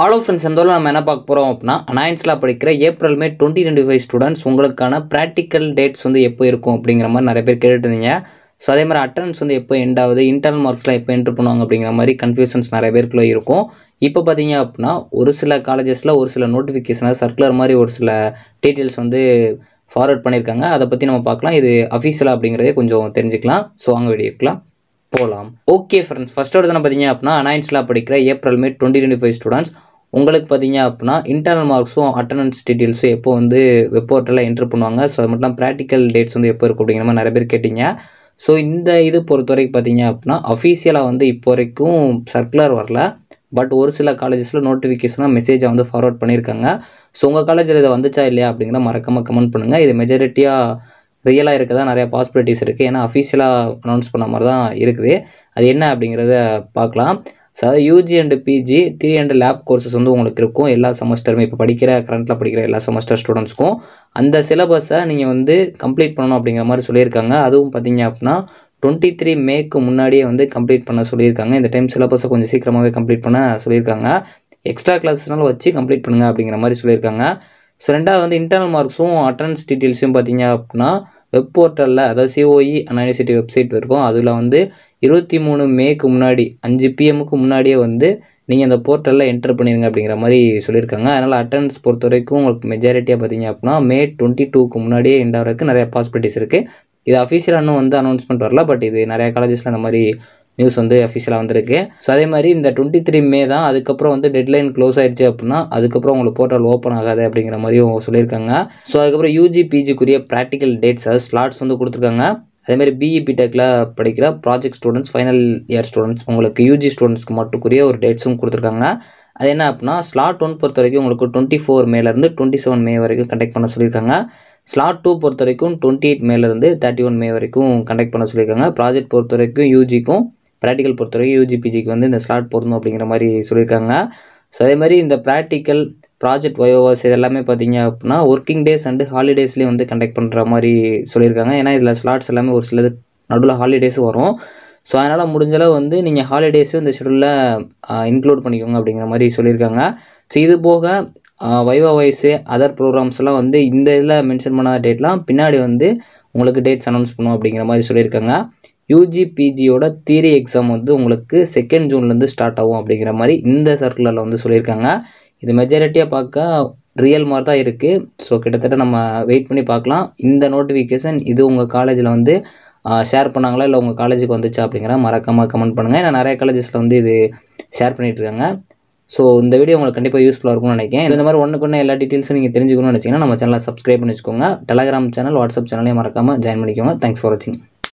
Hello friends, இந்த நம்ம என்ன பார்க்க போகிறோம் அப்படின்னா, அனாயன்ஸில் படிக்கிற ஏப்ரல் மே 2025 ஸ்டூடெண்ட்ஸ் உங்களுக்கான ப்ராக்டிக்கல் டேட்ஸ் வந்து எப்போ இருக்கும் அப்படிங்கிற மாதிரி நிறைய பேர் கேட்டுட்டு இருந்தீங்க. ஸோ அதே மாதிரி அட்டண்டன்ஸ் வந்து எப்போ எண்ட் ஆகுது, இன்டர்னல் மார்க்ஸ்லாம் எப்போ என்ட்ரு பண்ணுவாங்க அப்படிங்கிற மாதிரி கன்ஃபியூஷன்ஸ் நிறைய பேருக்குள்ள இருக்கும். இப்போ பார்த்தீங்க அப்படின்னா ஒரு சில காலேஜஸில் ஒரு சில நோட்டிஃபிகேஷனாக சர்க்குலர் மாதிரி ஒரு சில டீட்டெயில்ஸ் வந்து ஃபார்வர்ட் பண்ணியிருக்காங்க. அதை பற்றி நம்ம பார்க்கலாம். இது அஃபீஷியலாக அப்படிங்கிறதே கொஞ்சம் தெரிஞ்சுக்கலாம். ஸோ வாங்க வீடியோக்கலாம் போகலாம். ஓகே ஃப்ரெண்ட்ஸ், ஃபர்ஸ்ட் எடுத்து பார்த்தீங்க அப்படின்னா அனாயன்ஸில் படிக்கிற ஏப்ரல் மே 2025 ஸ்டூடெண்ட்ஸ் உங்களுக்கு பார்த்தீங்க அப்படின்னா இன்டர்னல் மார்க்ஸும் அட்டண்டன்ஸ் டீட்டெயில்ஸும் எப்போ வந்து வெப் போர்ட்டலில் என்ட்ரு பண்ணுவாங்க. ஸோ அது மட்டும் ப்ராக்டிக்கல் டேட்ஸ் வந்து எப்போ இருக்கும் அப்படிங்கிற மாதிரி நிறைய பேர் கேட்டிங்க. ஸோ இந்த இது பொறுத்த வரைக்கும் பார்த்தீங்க அப்படின்னா அஃபீஷியலாக வந்து இப்போ வரைக்கும் சர்க்குலர் வரல. பட் ஒரு சில காலேஜஸில் நோட்டிஃபிகேஷனாக மெசேஜை வந்து ஃபார்வர்ட் பண்ணியிருக்காங்க. ஸோ உங்கள் காலேஜில் இதை வந்துச்சா இல்லையா அப்படிங்கிற மறக்காமல் கமெண்ட் பண்ணுங்கள். இது மெஜாரிட்டியாக ரியலாக இருக்கதான் நிறையா பாசிபிலிட்டிஸ் இருக்குது. ஏன்னா அஃபீஷியலாக அனௌன்ஸ் பண்ண மாதிரி தான் இருக்குது. அது என்ன அப்படிங்கிறத பார்க்கலாம். ஸோ அதாவது UG and PG 3 and lab courses வந்து உங்களுக்கு இருக்கும் எல்லா செமஸ்டருமே. இப்போ கரண்ட்டில் படிக்கிற எல்லா செமஸ்டர் ஸ்டூடெண்ட்ஸ்க்கும் அந்த சிலபஸை நீங்கள் வந்து கம்ப்ளீட் பண்ணணும் அப்படிங்கிற மாதிரி சொல்லியிருக்காங்க. அதுவும் பார்த்தீங்க அப்படின்னா 23 மேக்கு முன்னாடியே வந்து கம்ப்ளீட் பண்ண சொல்லியிருக்காங்க. இந்த டைம் சிலபஸை கொஞ்சம் சீக்கிரமாகவே கம்ப்ளீட் பண்ண சொல்லியிருக்காங்க. எக்ஸ்ட்ரா கிளாஸ்னாலும் வச்சு கம்ப்ளீட் பண்ணுங்கள் அப்படிங்கிற மாதிரி சொல்லியிருக்காங்க. ஸோ ரெண்டாவது வந்து இன்டர்னல் மார்க்ஸும் அட்டண்டன்ஸ் டீட்டெயில்ஸும் பார்த்தீங்க அப்படின்னா வெப் போர்ட்டலில், அதாவது சிஓஇ யூனிவர்சிட்டி வெப்சைட் இருக்கும். அதில் வந்து 23 மேக்கு முன்னாடி 5 PM முன்னாடியே வந்து நீங்கள் அந்த போர்ட்டலில் என்டர் பண்ணிடுங்க அப்படிங்கிற மாதிரி சொல்லியிருக்காங்க. அதனால் அட்டண்டன்ஸ் பொறுத்த வரைக்கும் உங்களுக்கு மெஜாரிட்டியாக பார்த்தீங்க அப்படின்னா மே 22க்கு முன்னாடியே எண்ட் ஆகிறதுக்கு நிறைய பாசிபிலிட்டிஸ் இருக்குது. இது அஃபீஷியலாக இன்னும் வந்து அனௌன்ஸ்மெண்ட் வரல. பட் இது நிறைய காலேஜஸில் அந்த மாதிரி நியூஸ் வந்து அஃபீஷியலாக வந்திருக்கு. ஸோ அதே மாதிரி இந்த 23 மே தான். அதுக்கப்புறம் வந்து டெட்லைன் க்ளோஸ் ஆயிடுச்சு அப்படின்னா அதுக்கப்புறம் உங்களுக்கு போர்ட்டல் ஓப்பன் ஆகாது அப்படிங்கிற மாதிரியும் சொல்லியிருக்காங்க. ஸோ அதுக்கப்புறம் யூஜி பிஜிக்குரிய ப்ராக்டிக்கல் டேட்ஸ், அதாவது ஸ்லாட்ஸ் வந்து கொடுத்துருக்காங்க. அதேமாதிரி பிஇ பிடெக்கில் படிக்கிற project students, final year students, உங்களுக்கு யூஜி ஸ்டூடெண்ட்ஸ்க்கு மட்டுக்குரிய ஒரு டேட்ஸும் கொடுத்துருக்காங்க. அது என்ன அப்படின்னா ஸ்லாட் 1 பொறுத்த வரைக்கும் உங்களுக்கு 24 மேலேருந்து 27 மே வரைக்கும் கண்டக்ட் பண்ண சொல்லியிருக்காங்க. ஸ்லாட் 2 பொறுத்த வரைக்கும் 28 மேலேருந்து 31 மே வரைக்கும் கண்டக்ட் பண்ண சொல்லியிருக்காங்க. ப்ராஜெக்ட் பொறுத்த வரைக்கும் யூஜிக்கும், ப்ராக்டிக்கல் பொறுத்த வரைக்கும் யூஜி பிஜிக்கு வந்து இந்த ஸ்லாட் பொருந்தும் அப்படிங்கிற மாதிரி சொல்லியிருக்காங்க. ஸோ அதே மாதிரி இந்த ப்ராக்டிக்கல் ப்ராஜெக்ட் வயோவாஸ் இது எல்லாமே பார்த்தீங்க அப்படின்னா ஒர்க்கிங் டேஸ் அண்டு ஹாலிடேஸ்லேயும் வந்து கண்டக்ட் பண்ணுற மாதிரி சொல்லியிருக்காங்க. ஏன்னா இதில் ஸ்லாட்ஸ் எல்லாமே ஒரு சிலது நடுவில் ஹாலிடேஸும் வரும். ஸோ அதனால் முடிஞ்சளவு வந்து நீங்கள் ஹாலிடேஸும் இந்த ஷெடியூலில் இன்க்ளூட் பண்ணிக்கோங்க அப்படிங்கிற மாதிரி சொல்லியிருக்காங்க. ஸோ இது போக வைவா வைஸு அதர் ப்ரோக்ராம்ஸ் எல்லாம் வந்து இந்த இதில் மென்ஷன் பண்ணாத டேட்லாம் பின்னாடி வந்து உங்களுக்கு டேட்ஸ் அனௌன்ஸ் பண்ணுவோம் அப்படிங்கிற மாதிரி சொல்லியிருக்காங்க. யூஜி பிஜியோட தியரி எக்ஸாம் வந்து உங்களுக்கு 2 ஜூன்லேருந்து ஸ்டார்ட் ஆகும் அப்படிங்கிற மாதிரி இந்த சர்க்குலரில் வந்து சொல்லியிருக்காங்க. இது மெஜாரிட்டியாக பார்க்க ரியல் மாதிரி தான் இருக்குது. ஸோ கிட்டத்தட்ட நம்ம வெயிட் பண்ணி பார்க்கலாம். இந்த நோட்டிஃபிகேஷன் இது உங்கள் காலேஜில் வந்து ஷேர் பண்ணாங்களா இல்லை உங்கள் காலேஜுக்கு வந்துச்சா அப்படிங்கிற மறக்காமல் கமெண்ட் பண்ணுங்கள். ஏன்னா நிறைய காலேஜஸில் வந்து இது ஷேர் பண்ணிகிட்ருக்காங்க. ஸோ இந்த வீடியோ உங்களுக்கு கண்டிப்பாக யூஸ்ஃபுல்லாக இருக்கும்னு நினைக்கிறேன். இந்த மாதிரி ஒன்றுக்கு எல்லா டீட்டெயில்ஸும் நீங்கள் தெரிஞ்சுக்கணும்னு நினச்சிங்கன்னா நம்ம சேனலை சப்ஸ்கிரைப் பண்ணி வச்சுக்கோங்க. டெலகிராம் சேனல், வாட்ஸ்அப் சேனலையும் மறக்காமல் ஜாயின் பண்ணிக்கோங்க. தேங்க்ஸ் ஃபார் வாட்சிங்.